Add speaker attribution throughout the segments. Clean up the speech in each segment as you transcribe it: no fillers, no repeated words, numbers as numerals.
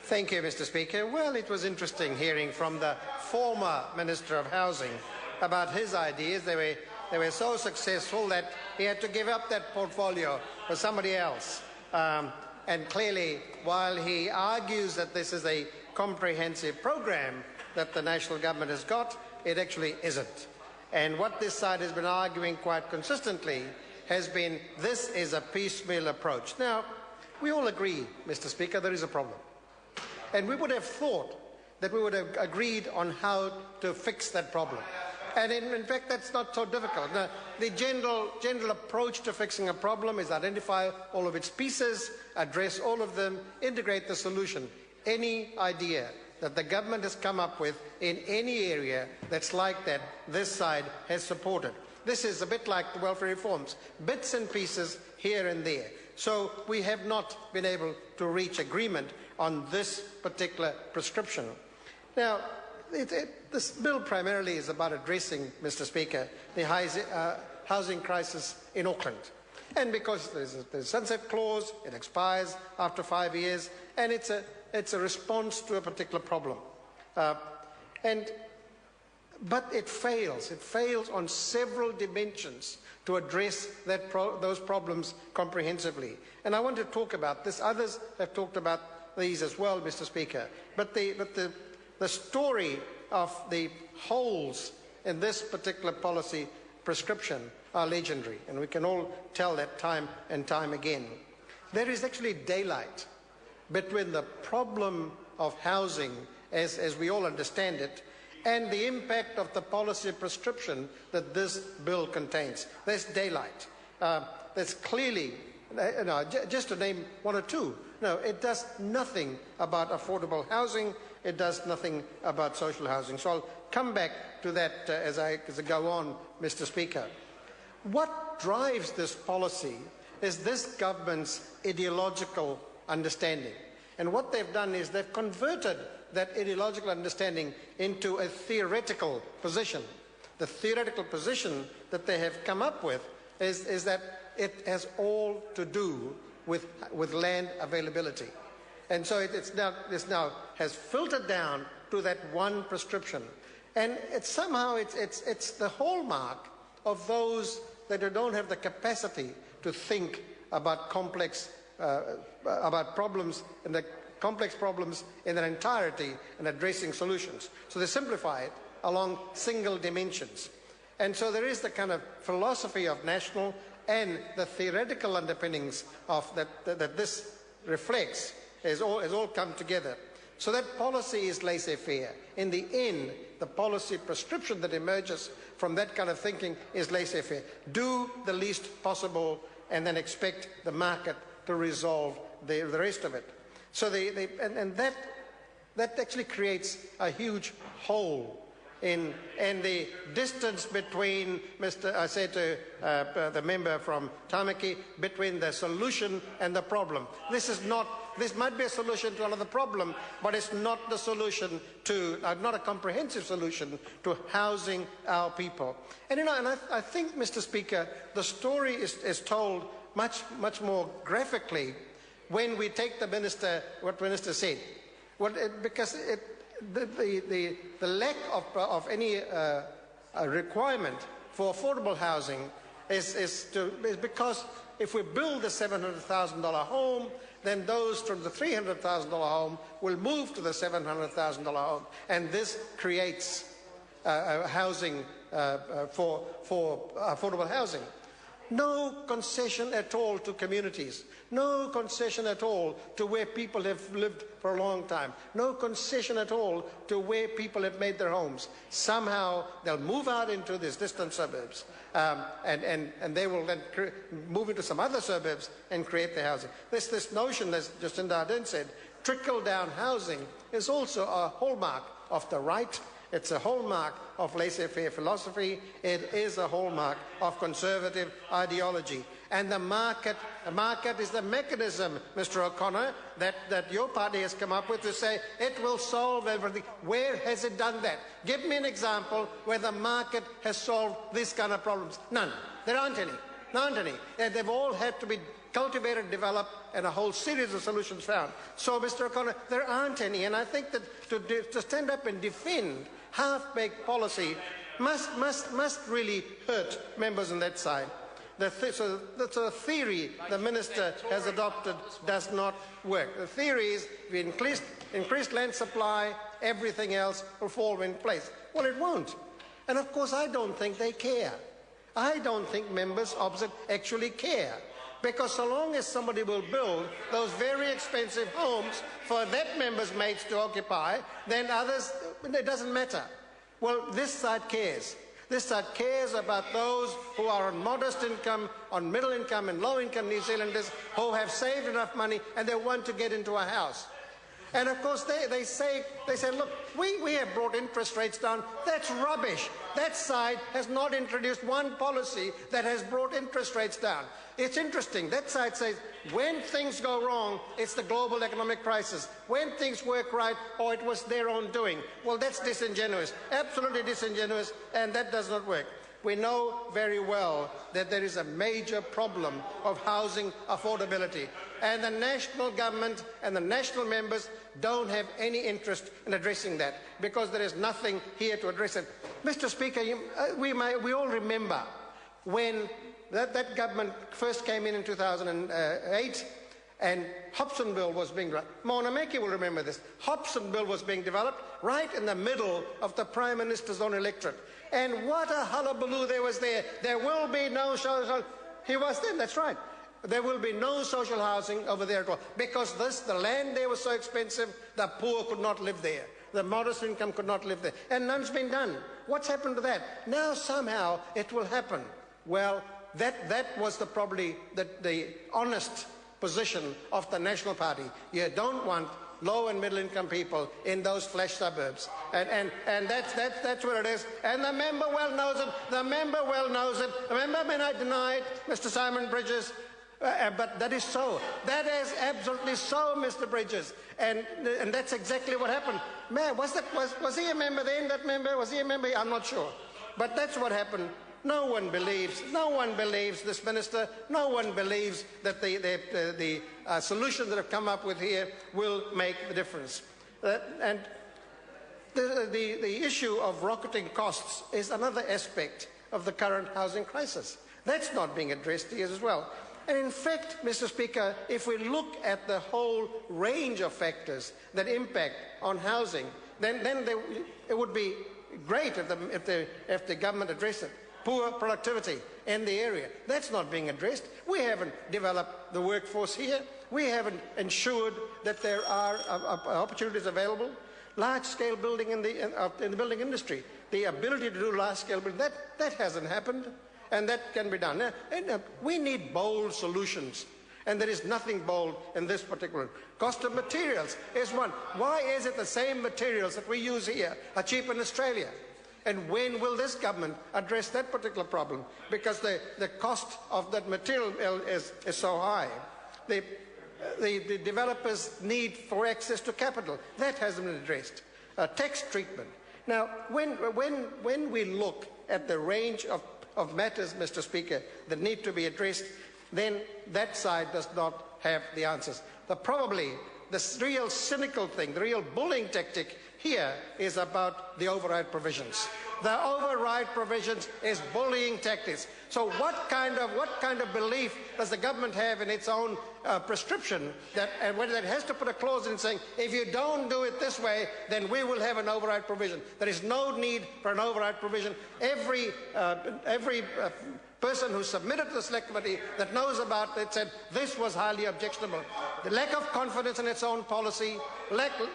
Speaker 1: Thank you, Mr. Speaker. Well, it was interesting hearing from the former Minister of Housing about his ideas. They were so successful that he had to give up that portfolio for somebody else. And clearly, while he argues that this is a comprehensive program that the national government has got, it actually isn't. And what this side has been arguing quite consistently has been this is a piecemeal approach. Now, we all agree, Mr. Speaker, there is a problem. And we would have thought that we would have agreed on how to fix that problem. And in fact, that's not so difficult. Now, the general approach to fixing a problem is identify all of its pieces, address all of them, integrate the solution. Any idea that the government has come up with in any area that's like that, this side has supported. This is a bit like the welfare reforms, bits and pieces here and there. So we have not been able to reach agreement on this particular prescription. Now, this bill primarily is about addressing, Mr. Speaker, the housing crisis in Auckland. And because there's a sunset clause, it expires after 5 years, and it's a response to a particular problem. But it fails. It fails on several dimensions to address those problems comprehensively. And I want to talk about this. Others have talked about these as well, Mr. Speaker. But the story of the holes in this particular policy prescription are legendary, and we can all tell that time and time again. There is actually daylight between the problem of housing, as we all understand it, and the impact of the policy prescription that this bill contains. There's daylight. There's clearly, just to name one or two, no, it does nothing about affordable housing. It does nothing about social housing. So I'll come back to that as I go on, Mr. Speaker. What drives this policy is this government's ideological understanding. And what they've done is they've converted that ideological understanding into a theoretical position. The theoretical position that they have come up with is that it has all to do with land availability. And so this now has filtered down to that one prescription. And it's the hallmark of those that don't have the capacity to think about about problems and the complex problems in their entirety and addressing solutions. So they simplify it along single dimensions. And so there is the kind of philosophy of national and the theoretical underpinnings of that this reflects has all come together. So that policy is laissez-faire. In the end, the policy prescription that emerges from that kind of thinking is laissez-faire. Do the least possible and then expect the market to resolve the rest of it. So that actually creates a huge hole in the distance between I said to the member from Tamaki, between the solution and the problem. This might be a solution to another problem, but it's not the solution to, not a comprehensive solution to housing our people. And I think, Mr. Speaker, the story is told much more graphically when we take what Minister said. Because the lack of any requirement for affordable housing is because if we build the $700,000 home, then those from the $300,000 home will move to the $700,000 home, and this creates housing for affordable housing. No concession at all to communities. No concession at all to where people have lived for a long time. No concession at all to where people have made their homes. Somehow they'll move out into these distant suburbs and they will then move into some other suburbs and create the housing. This notion, as Jacinda Ardern said, trickle-down housing is also a hallmark of the right. It's a hallmark of laissez-faire philosophy. It is a hallmark of conservative ideology. And the market is the mechanism, Mr. O'Connor, that your party has come up with to say it will solve everything. Where has it done that? Give me an example where the market has solved this kind of problems. None. There aren't any. There aren't any. They've all had to be cultivated, developed, and a whole series of solutions found. So, Mr. O'Connor, there aren't any, and I think that to stand up and defend half-baked policy must really hurt members on that side. So the theory the minister has adopted does not work. The theory is if we increase land supply, everything else will fall in place. Well, it won't. And of course, I don't think they care. I don't think members opposite actually care. Because so long as somebody will build those very expensive homes for that member's mates to occupy, then others, it doesn't matter. Well, this side cares. This side cares about those who are on modest income, on middle income and low income New Zealanders who have saved enough money and they want to get into a house. And of course they say, look, we have brought interest rates down. That's rubbish. That side has not introduced one policy that has brought interest rates down. It's interesting. That side says when things go wrong, it's the global economic crisis. When things work right, oh, it was their own doing. Well, that's disingenuous, absolutely disingenuous, and that does not work. We know very well that there is a major problem of housing affordability, and the national government and the national members don't have any interest in addressing that because there is nothing here to address it. Mr. Speaker, we all remember when that government first came in 2008 and Hobsonville was being developed. Mauna Meki will remember this. Hobsonville was being developed right in the middle of the Prime Minister's own electorate. And what a hullabaloo there was there. There will be no social... He was there, that's right. There will be no social housing over there at all. Because the land there was so expensive, the poor could not live there. The modest income could not live there. And none's been done. What's happened to that? Now somehow it will happen. Well, that was probably the honest position of the National Party. You don't want low and middle income people in those flash suburbs. And that's what it is. And the member well knows it. The member well knows it. The member may not deny it, Mr. Simon Bridges, but that is so. That is absolutely so, Mr. Bridges. And that's exactly what happened. Man, was he a member then, that member? Was he a member? I'm not sure. But that's what happened. No one believes this minister. No one believes that the solutions that have come up with here will make the difference. And the issue of rocketing costs is another aspect of the current housing crisis. That's not being addressed here as well. And in fact, Mr. Speaker, if we look at the whole range of factors that impact on housing, then it would be great if the government addressed it. Poor productivity in the area. That's not being addressed. We haven't developed the workforce here. We haven't ensured that there are opportunities available. Large-scale building in the building industry. The ability to do large-scale building, that hasn't happened. And that can be done. We need bold solutions. And there is nothing bold in this particular. Cost of materials is one. Why is it the same materials that we use here are cheap in Australia? And when will this government address that particular problem? Because the cost of that material is so high. The developers' need for access to capital, that hasn't been addressed. Tax treatment. Now, when we look at the range of matters, Mr. Speaker, that need to be addressed, then that side does not have the answers. Probably the real cynical thing, the real bullying tactic here is about the override provisions. The override provisions is bullying tactics. So what kind of belief does the government have in its own prescription that whether it has to put a clause in saying if you don't do it this way, then we will have an override provision? There is no need for an override provision. Every person who submitted to the select committee that knows about it said this was highly objectionable. The lack of confidence in its own policy, wanting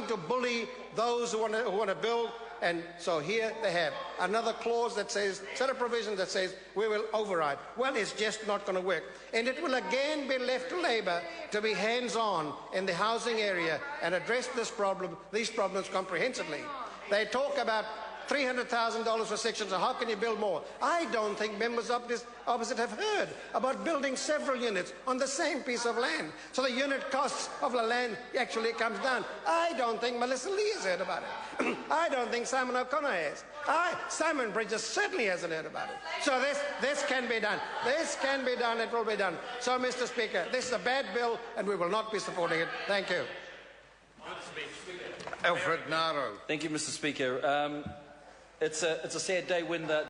Speaker 1: to bully those who want to build. And so here they have another clause that says, set of provisions that says we will override. Well, it's just not going to work. And it will again be left to Labour to be hands-on in the housing area and address these problems comprehensively. They talk about $300,000 for sections, so how can you build more? I don't think members of this opposite have heard about building several units on the same piece of land, so the unit costs of the land actually comes down. I don't think Melissa Lee has heard about it. I don't think Simon O'Connor has. Simon Bridges certainly hasn't heard about it. So this can be done. This can be done. It will be done. So, Mr. Speaker, this is a bad bill, and we will not be supporting it. Thank you.
Speaker 2: Alfred Naro.
Speaker 3: Thank you, Mr. Speaker. It's a sad day when the